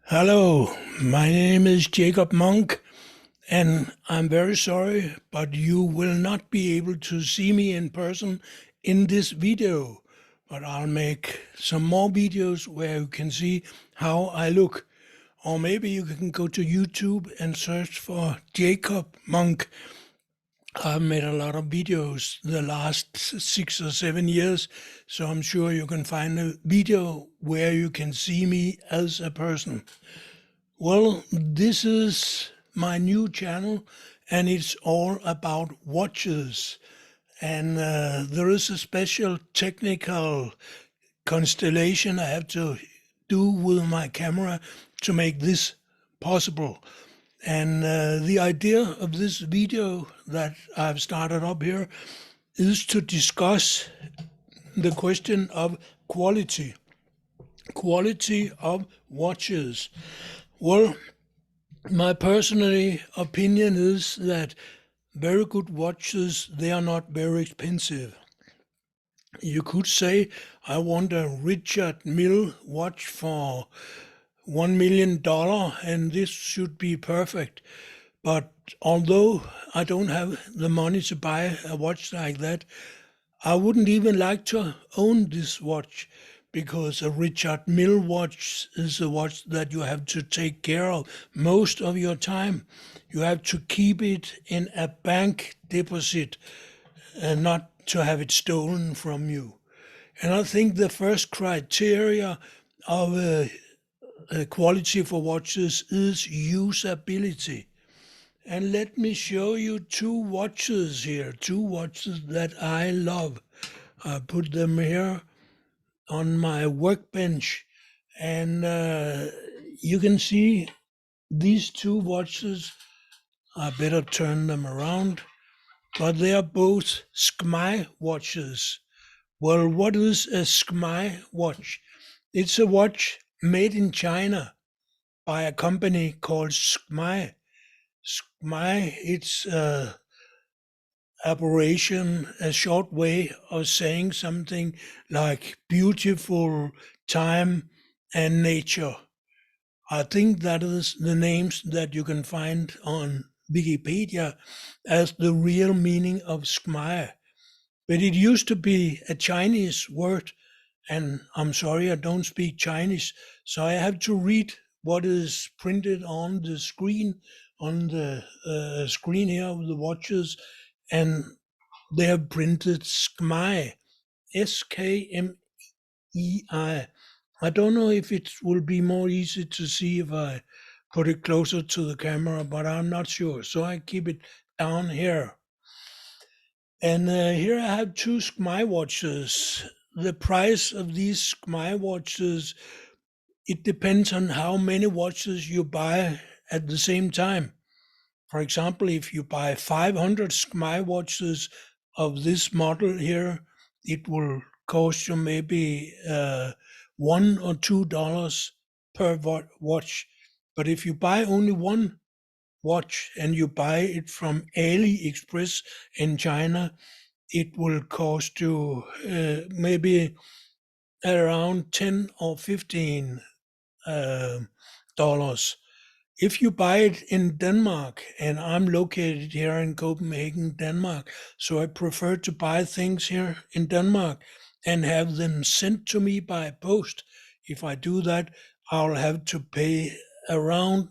Hello, my name is Jacob Monk, and I'm very sorry, but you will not be able to see me in person in this video. But I'll make some more videos where you can see how I look. Or maybe you can go to YouTube and search for Jacob Monk. I've made a lot of videos the last 6 or 7 years, so I'm sure you can find a video where you can see me as a person. Well, this is my new channel and it's all about watches. And there is a special technical constellation I have to do with my camera to make this possible. And the idea of this video that I've started up here is to discuss the question of quality of watches. Well, my personal opinion is that very good watches, they are not very expensive. You could say, I want a Richard Mille watch for $1 million and this should be perfect. But although I don't have the money to buy a watch like that, I wouldn't even like to own this watch because a Richard Mille watch is a watch that you have to take care of most of your time. You have to keep it in a bank deposit and not to have it stolen from you. And I think the first criteria of quality for watches is usability. And let me show you two watches here, two watches that I love. I put them here on my workbench, and you can see these two watches. I better turn them around, but they are both Skmei watches. Well, what is a Skmei watch? It's a watch made in China by a company called Skmei. Skmei, it's aberration, a short way of saying something like beautiful, time, and nature. I think that is the names that you can find on Wikipedia as the real meaning of Skmei. But it used to be a Chinese word, and I'm sorry I don't speak Chinese, so I have to read what is printed on the screen, on the screen here of the watches, and they have printed Skmei, Skmei. I don't know if it will be more easy to see if I put it closer to the camera, but I'm not sure. So I keep it down here. And here I have two Skmei watches. The price of these Skmei watches, it depends on how many watches you buy at the same time. For example, if you buy 500 Skmei watches of this model here, it will cost you maybe $1 or $2 per watch. But if you buy only one watch and you buy it from AliExpress in China, it will cost you maybe around 10 or 15 dollars. If you buy it in Denmark, and I'm located here in Copenhagen, Denmark, so I prefer to buy things here in Denmark and have them sent to me by post. If I do that, I'll have to pay around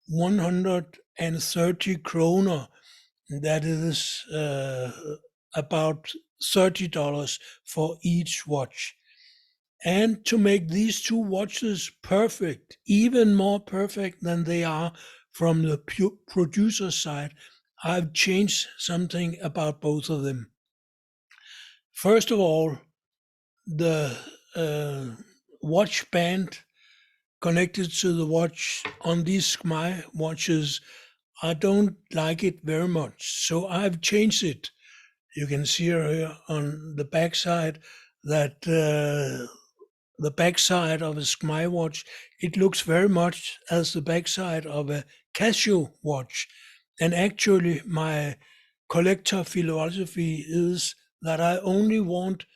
130 kroner. That is about $30 for each watch. And to make these two watches perfect, even more perfect than they are from the producer side, I've changed something about both of them. First of all, the watch band connected to the watch on these Skmei watches, I don't like it very much, so I've changed it. You can see here on the back side that the backside of a Skmei watch, it looks very much as the backside of a Casio watch. And actually, my collector philosophy is that I only want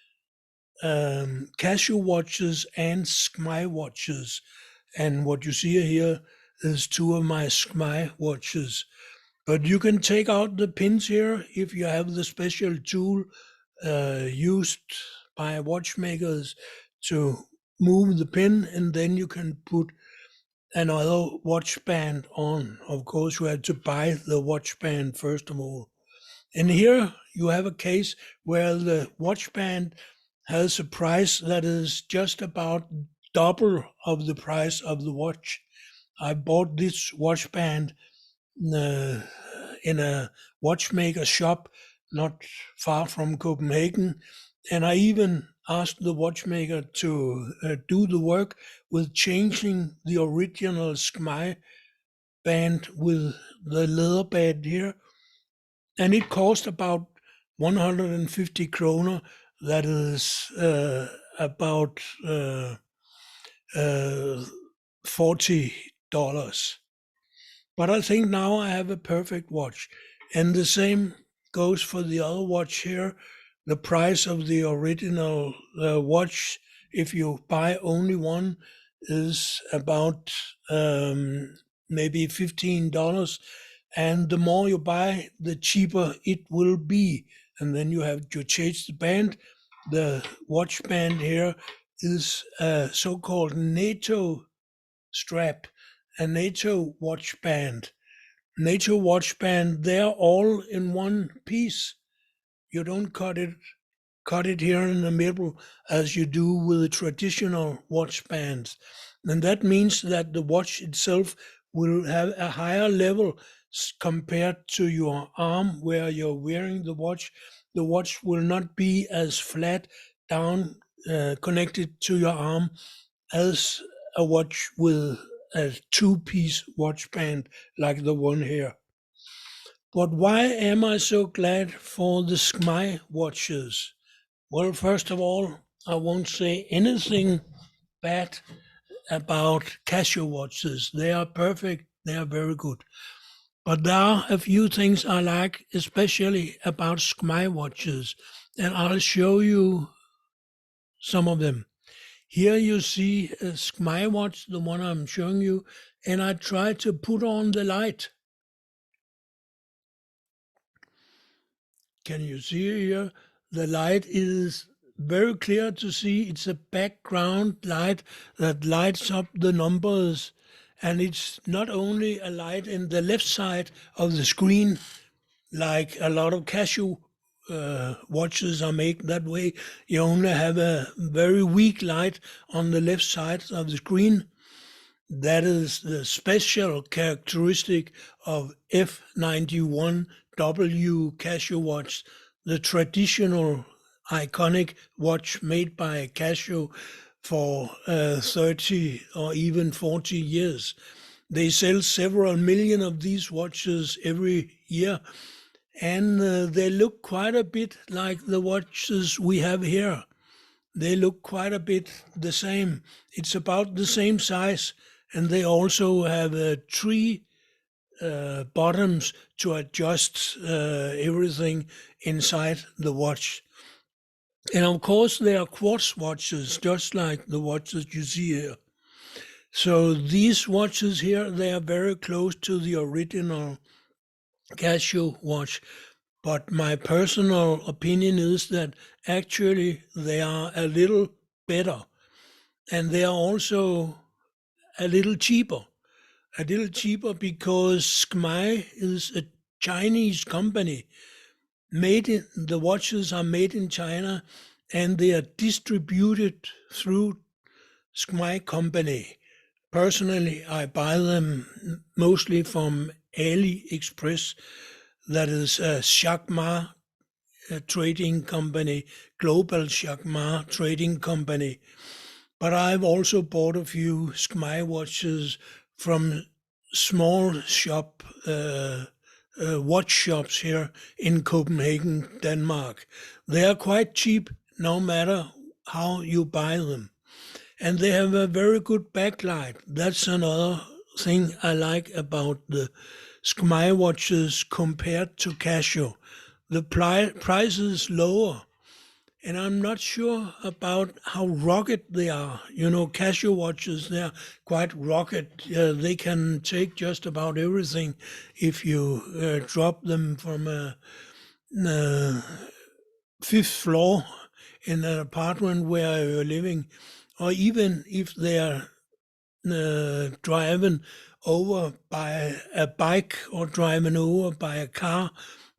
Casio watches and Skmei watches. And what you see here is two of my Skmei watches. But you can take out the pins here if you have the special tool used by watchmakers to move the pin, and then you can put another watch band on. Of course, you have to buy the watch band first of all. And here you have a case where the watch band has a price that is just about double of the price of the watch. I bought this watch band in a watchmaker shop not far from Copenhagen, and I even asked the watchmaker to do the work with changing the original Skmei band with the leather band here, and it cost about 150 kroner. That is about $40. But I think now I have a perfect watch. And the same goes for the other watch here. The price of the original watch, if you buy only one, is about maybe $15. And the more you buy, the cheaper it will be. And then you have to change the band. The watch band here is a so-called Nato Strap, a Nato watch band. Nato watch band, they're all in one piece. You don't cut it here in the middle as you do with the traditional watch bands. And that means that the watch itself will have a higher level compared to your arm where you're wearing the watch. The watch will not be as flat down connected to your arm as a watch with a two-piece watch band like the one here. But why am I so glad for the Skmei watches? Well, first of all, I won't say anything bad about Casio watches. They are perfect, they are very good. But there are a few things I like, especially about Skmei watches, and I'll show you some of them. Here you see a Skmei watch, the one I'm showing you, and I try to put on the light. Can you see here? The light is very clear to see. It's a background light that lights up the numbers. And it's not only a light in the left side of the screen, like a lot of Casio watches are made that way. You only have a very weak light on the left side of the screen. That is the special characteristic of F91W Casio watch, the traditional iconic watch made by Casio for 30 or even 40 years. They sell several million of these watches every year, and they look quite a bit like the watches we have here. They look quite a bit the same. It's about the same size, and they also have three bottoms to adjust everything inside the watch. And of course, they are quartz watches, just like the watches you see here. So these watches here, they are very close to the original Casio watch. But my personal opinion is that actually they are a little better. And they are also a little cheaper. A little cheaper because Skmei is a Chinese company. The watches are made in China and they are distributed through Skmei company. Personally, I buy them mostly from AliExpress. That is a Skmei trading company, global Skmei trading company. But I've also bought a few Skmei watches from small watch shops here in Copenhagen, Denmark. They are quite cheap no matter how you buy them. And they have a very good backlight. That's another thing I like about the Skmei watches compared to Casio. The price is lower, and I'm not sure about how rugged they are. Casio watches, they're quite rugged. They can take just about everything if you drop them from a fifth floor in an apartment where you're living, or even if they're driving over by a bike or driving over by a car,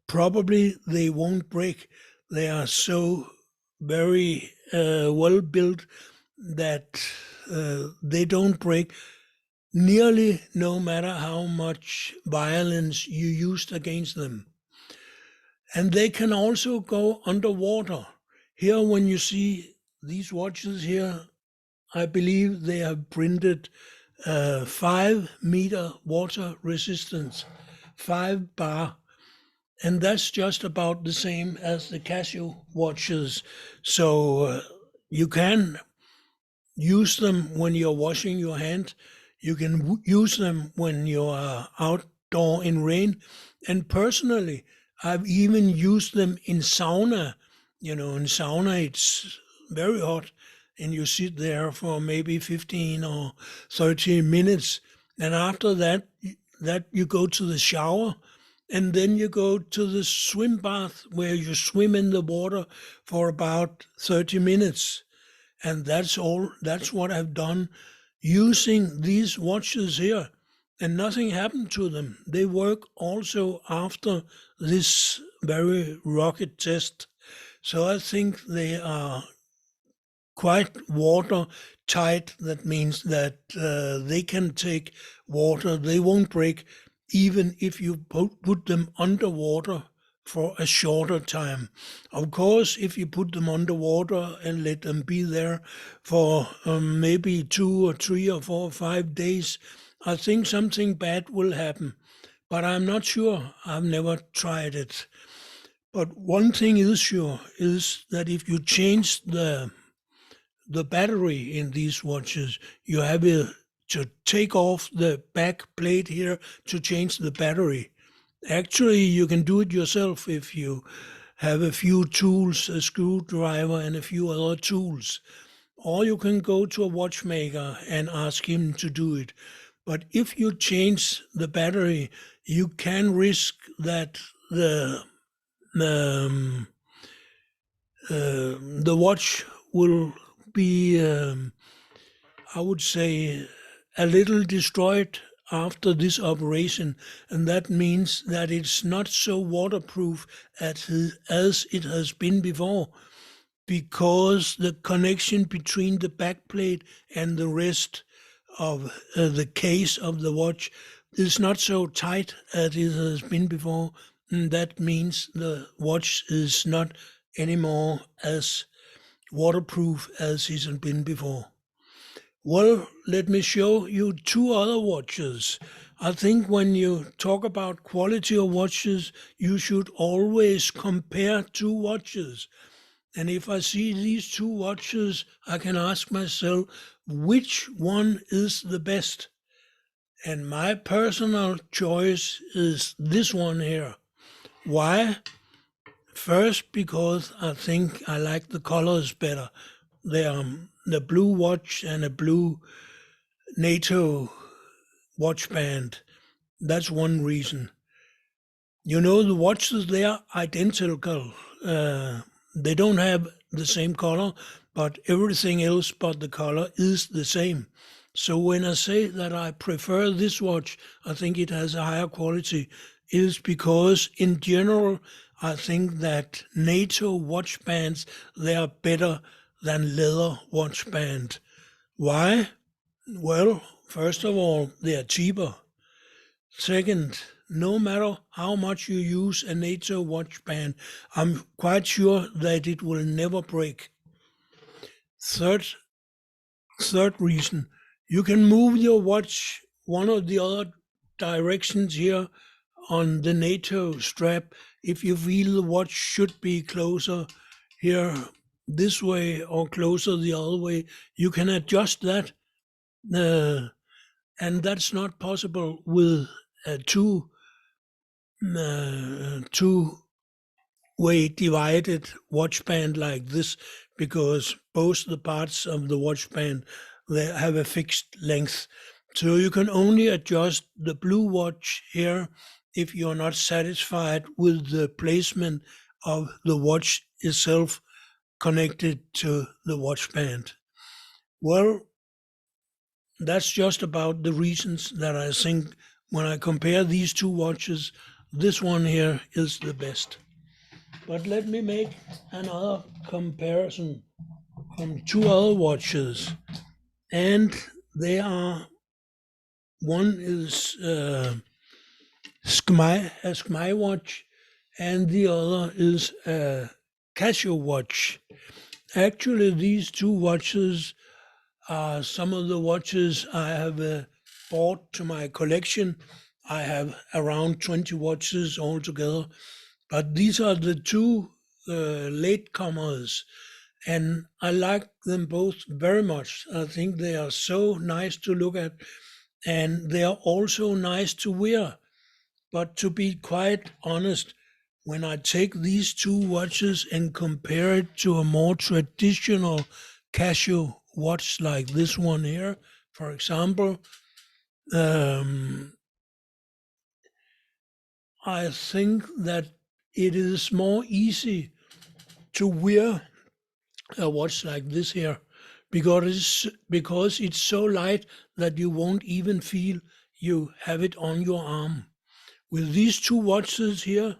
probably they won't break. They are so very well built that they don't break nearly no matter how much violence you used against them. And they can also go underwater. Here, when you see these watches here, I believe they have printed 5 meter water resistance, 5 bar, and that's just about the same as the Casio watches. So you can use them when you're washing your hand. You can use them when you are outdoor in rain. And personally, I've even used them in sauna. In sauna, it's very hot, and you sit there for maybe 15 or 30 minutes. And after that you go to the shower, and then you go to the swim bath where you swim in the water for about 30 minutes. And that's all. That's what I've done using these watches here. And nothing happened to them. They work also after this very rocket test. So I think they are quite watertight. That means that they can take water. They won't break even if you put them underwater for a shorter time. Of course, if you put them underwater and let them be there for maybe 2 or 3 or 4 or 5 days, I think something bad will happen. But I'm not sure. I've never tried it. But one thing is sure is that if you change the battery in these watches, you have to take off the back plate here to change the battery. Actually, you can do it yourself if you have a few tools, a screwdriver, and a few other tools. Or you can go to a watchmaker and ask him to do it. But if you change the battery, you can risk that um, the watch will be, I would say, a little destroyed after this operation, and that means that it's not so waterproof as it has been before, because the connection between the backplate and the rest of the case of the watch is not so tight as it has been before. And that means the watch is not anymore as waterproof as it has been before. Well, let me show you 2 other watches. I think when you talk about quality of watches, you should always compare 2 watches. And if I see these 2 watches, I can ask myself, which one is the best? And my personal choice is this one here. Why? First, because I think I like the colors better. They are the blue watch and a blue Nato watch band. That's one reason. The watches, they are identical. They don't have the same color, but everything else but the color is the same. So when I say that I prefer this watch, I think it has a higher quality, is because in general, I think that NATO watch bands, they are better than leather watch band. Why? Well, first of all, they are cheaper. Second, no matter how much you use a NATO watch band, I'm quite sure that it will never break. Third, third reason, you can move your watch one or the other directions here on the NATO strap if you feel the watch should be closer here this way or closer the other way. You can adjust that, and that's not possible with two way divided watch band like this, because both the parts of the watch band, they have a fixed length. So you can only adjust the blue watch here if you're not satisfied with the placement of the watch itself connected to the watch band. Well, that's just about the reasons that I think when I compare these two watches, this one here is the best. But let me make another comparison from two other watches, and they are, one is a Skmei watch, and the other is a Casio watch. Actually, these two watches are some of the watches I have bought to my collection. I have around 20 watches altogether, but these are the two latecomers, and I like them both very much. I think they are so nice to look at, and they are also nice to wear. But to be quite honest, when I take these two watches and compare it to a more traditional Casio watch like this one here, for example, um, I think that it is more easy to wear a watch like this here, because it's so light that you won't even feel you have it on your arm. With these two watches here,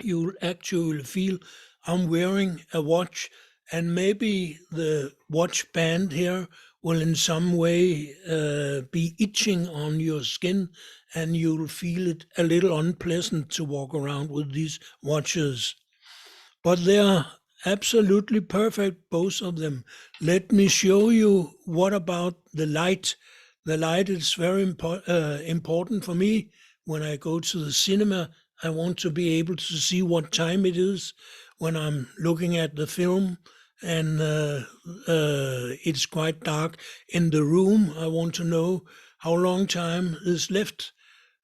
you'll actually feel I'm wearing a watch, and maybe the watch band here will in some way be itching on your skin, and you'll feel it a little unpleasant to walk around with these watches. But they are absolutely perfect, both of them. Let me show you what about the light. The light is very important for me. When I go to the cinema, I want to be able to see what time it is when I'm looking at the film, and it's quite dark in the room. I want to know how long time is left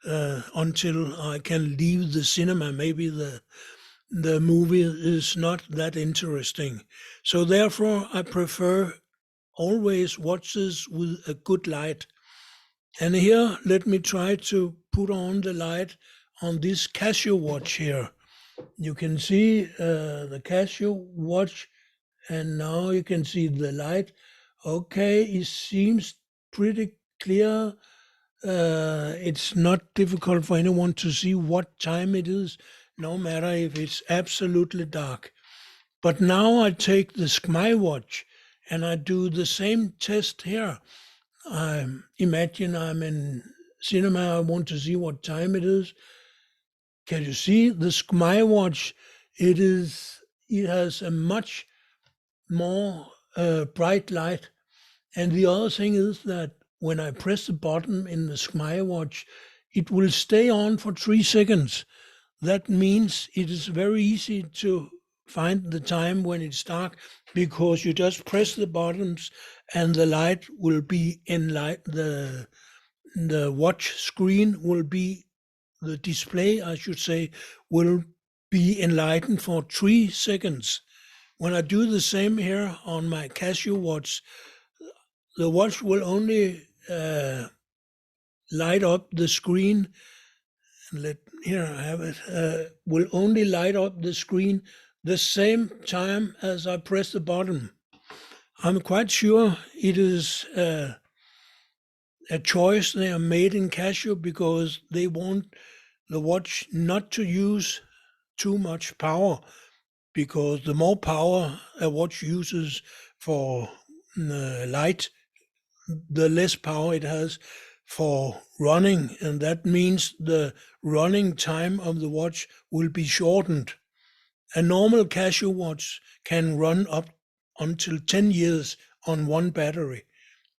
until I can leave the cinema. Maybe the movie is not that interesting. So therefore, I prefer always watches with a good light. And here, let me try to put on the light on this Casio watch here. You can see the Casio watch, and now you can see the light. Okay, it seems pretty clear. It's not difficult for anyone to see what time it is, no matter if it's absolutely dark. But now I take the Skmei watch and I do the same test here. I imagine I'm in cinema. I want to see what time it is. Can you see the Skmei watch? It has a much more bright light. And the other thing is that when I press the button in the Skmei watch, it will stay on for 3 seconds. That means it is very easy to find the time when it's dark, because you just press the buttons and the light will be in light. The watch screen will be, the display, I should say, will be enlightened for 3 seconds. When I do the same here on my Casio watch, the watch will only light up the screen. Here I have it. Will only light up the screen the same time as I press the button. I'm quite sure it is a choice they are made in Casio, because they want the watch not to use too much power, because the more power a watch uses for light, the less power it has for running, and that means the running time of the watch will be shortened. A normal Casio watch can run up until 10 years on one battery.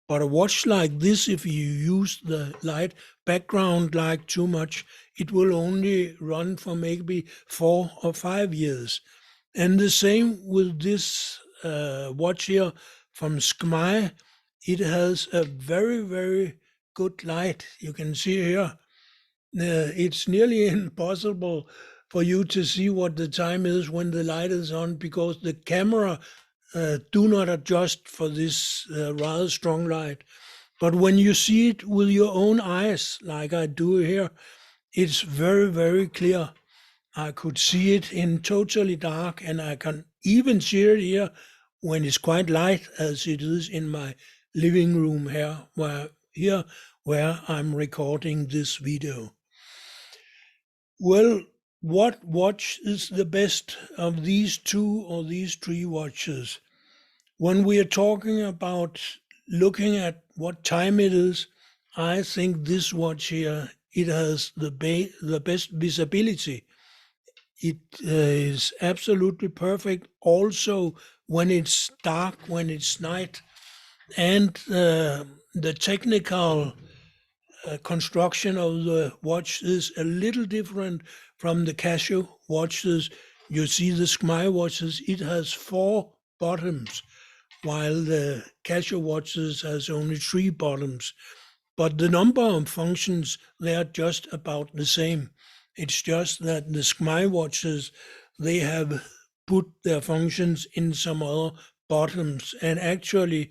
But a watch like this, if you use the light background light too much, it will only run for maybe 4 or 5 years. And the same with this watch here from Skmei. It has a very, very good light. You can see here, it's nearly impossible for you to see what the time is when the light is on, because the camera do not adjust for this rather strong light. But when you see it with your own eyes, like I do here, it's very, very clear. I could see it in totally dark, and I can even see it here when it's quite light, as it is in my living room where I'm recording this video. Well, what watch is the best of these two or these three watches? When we are talking about looking at what time it is, I think this watch here, it has the best visibility. It is absolutely perfect also when it's dark, when it's night, and the technical construction of the watch is a little different from the Casio watches. You see the Skmei watches, it has 4 bottoms, while the Casio watches has only 3 bottoms. But the number of functions, they are just about the same. It's just that the Skmei watches, they have put their functions in some other bottoms. And actually,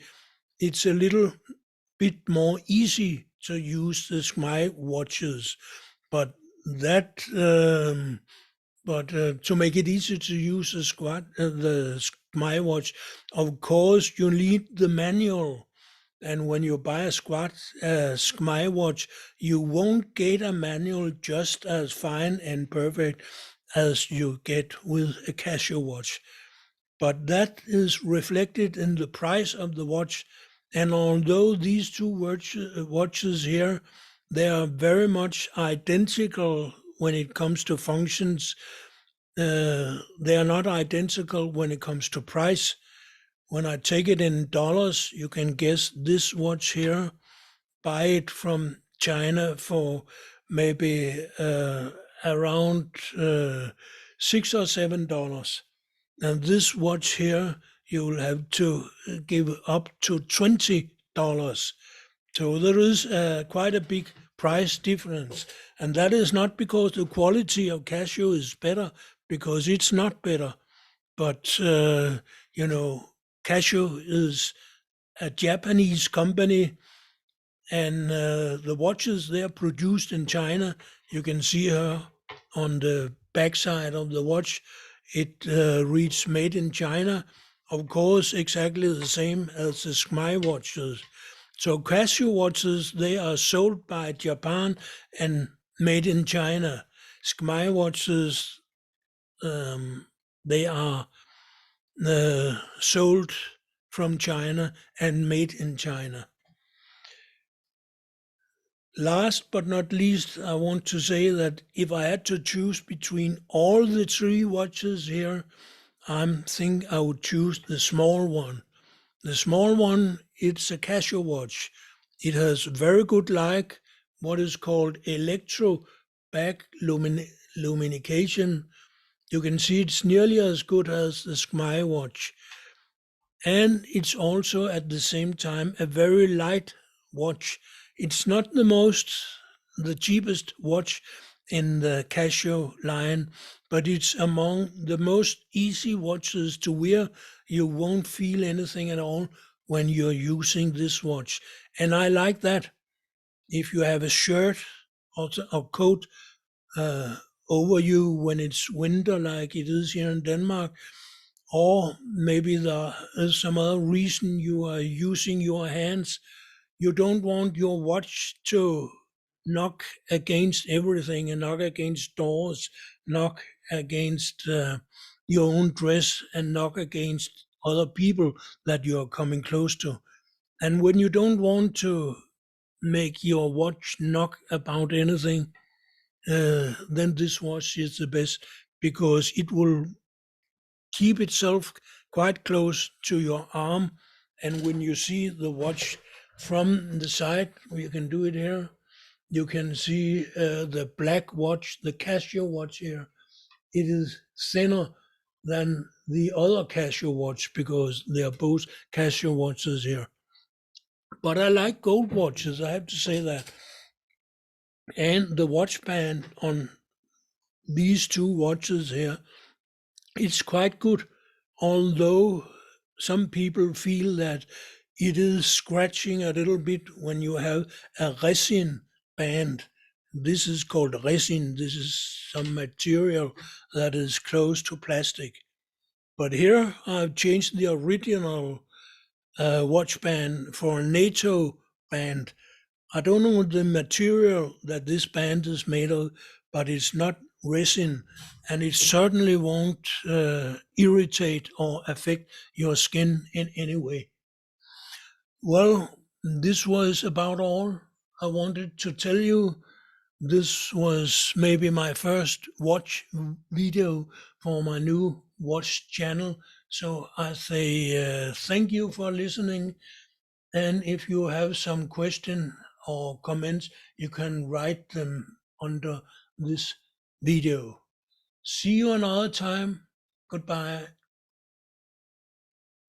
it's a little bit more easy to use the Skmei watches. But that, to make it easy to use the Skmei watch, of course, you need the manual. And when you buy a Skmei watch, you won't get a manual just as fine and perfect as you get with a Casio watch. But that is reflected in the price of the watch. And although these two watches here, they are very much identical when it comes to functions, they are not identical when it comes to price. When I take it in dollars, you can guess this watch here, buy it from China for maybe around $6 or $7. And this watch here, you will have to give up to $20. So there is quite a big price difference. And that is not because the quality of Casio is better, because it's not better. But, Casio is a Japanese company, and the watches, they are produced in China. You can see her on the backside of the watch. It reads made in China. Of course, exactly the same as the Skmei watches. So Casio watches, they are sold by Japan and made in China. Skmei watches, they are sold from China and made in China. Last but not least, I want to say that if I had to choose between all the 3 watches here, I think I would choose the small one. The small one, it's a Casio watch. It has very good light, what is called electro back luminication. You can see it's nearly as good as the Skmei watch. And it's also at the same time a very light watch. It's not the cheapest watch in the Casio line, but it's among the most easy watches to wear. You won't feel anything at all when you're using this watch. And I like that. If you have a shirt or coat over you when it's winter like it is here in Denmark, or maybe there is some other reason you are using your hands. You don't want your watch to knock against everything and knock against doors, knock against your own dress, and knock against other people that you are coming close to. And when you don't want to make your watch knock about anything, then this watch is the best, because it will keep itself quite close to your arm. And when you see the watch from the side, you can do it here, you can see the black watch, the Casio watch here. It is thinner than the other Casio watch, because they are both Casio watches here. But I like gold watches, I have to say that. And the watch band on these two watches here, it's quite good, although some people feel that it is scratching a little bit when you have a resin band. This is called resin. This is some material that is close to plastic. But here I've changed the original watch band for a Nato band. I don't know the material that this band is made of, but it's not resin, and it certainly won't irritate or affect your skin in any way. Well, this was about all I wanted to tell you. This was maybe my first watch video for my new watch channel. So I say thank you for listening. And if you have some question or comments, you can write them under this video. See you another time. Goodbye.